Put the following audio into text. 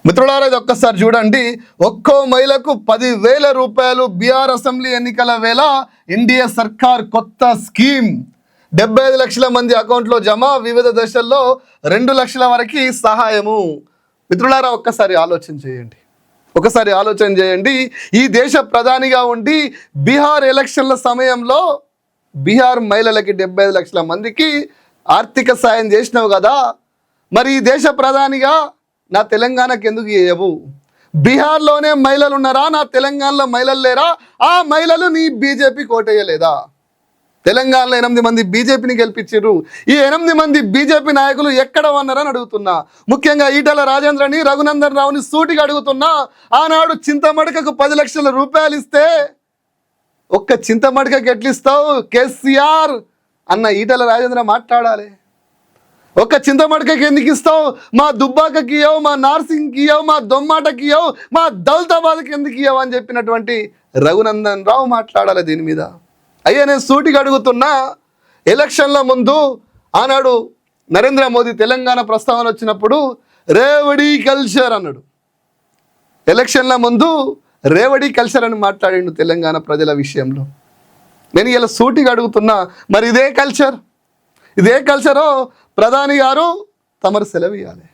మిత్రులారా, ఇది ఒక్కసారి చూడండి. ఒక్కో మహిళకు 10,000 రూపాయలు బీహార్ అసెంబ్లీ ఎన్నికల వేళ ఎన్డీఏ సర్కార్ కొత్త స్కీమ్. 75 లక్షల మంది అకౌంట్లో జమ, వివిధ దశల్లో 2 లక్షల వరకు సహాయము. మిత్రులారా, ఒక్కసారి ఆలోచన చేయండి. ఈ దేశ ప్రధానిగా ఉండి బీహార్ ఎలక్షన్ల సమయంలో బీహార్ మహిళలకి 75 లక్షల మందికి ఆర్థిక సాయం చేసినావు కదా, మరి ఈ దేశ ప్రధానిగా నా తెలంగాణకి ఎందుకు చేయవు? బీహార్లోనే మహిళలు ఉన్నారా? నా తెలంగాణలో మహిళలు లేరా? ఆ మహిళలు నీ బీజేపీకి ఓటేయలేదా? తెలంగాణలో 8 మంది బీజేపీని గెలిపించారు. ఈ 8 మంది బీజేపీ నాయకులు ఎక్కడ ఉన్నారని అడుగుతున్నా. ముఖ్యంగా ఈటల రాజేంద్రని, రఘునందన్ రావుని సూటిగా అడుగుతున్నా. ఆనాడు చింతమడకకు 10 లక్షల రూపాయలు ఇస్తే ఒక్క చింతమడకకి ఎట్లిస్తావు కేసీఆర్ అన్న ఈటల రాజేంద్ర మాట్లాడాలి. ఒక్క చింతమడకకి ఎందుకు ఇస్తావు? మా దుబ్బాకకి ఇవ్వవు, మా నార్సింగ్కి ఇవ్వవు, మా దొమ్మాటకి ఇవ్వవు, మా దౌలతాబాద్కి ఎందుకు ఇవ్వవు అని చెప్పినటువంటి రఘునందన్ రావు మాట్లాడాలి దీని మీద. అయ్యా, నేను సూటిగా అడుగుతున్నా. ఎలక్షన్ల ముందు ఆనాడు నరేంద్ర మోదీ తెలంగాణ ప్రస్తావన వచ్చినప్పుడు రేవడి కల్చర్ అన్నాడు. ఎలక్షన్ల ముందు రేవడి కల్చర్ అని మాట్లాడిండు తెలంగాణ ప్రజల విషయంలో. నేను ఇలా సూటిగా అడుగుతున్నా, మరి ఇదే కల్చరో ప్రధాని గారు తమరు సెలవు ఇవ్వాలి.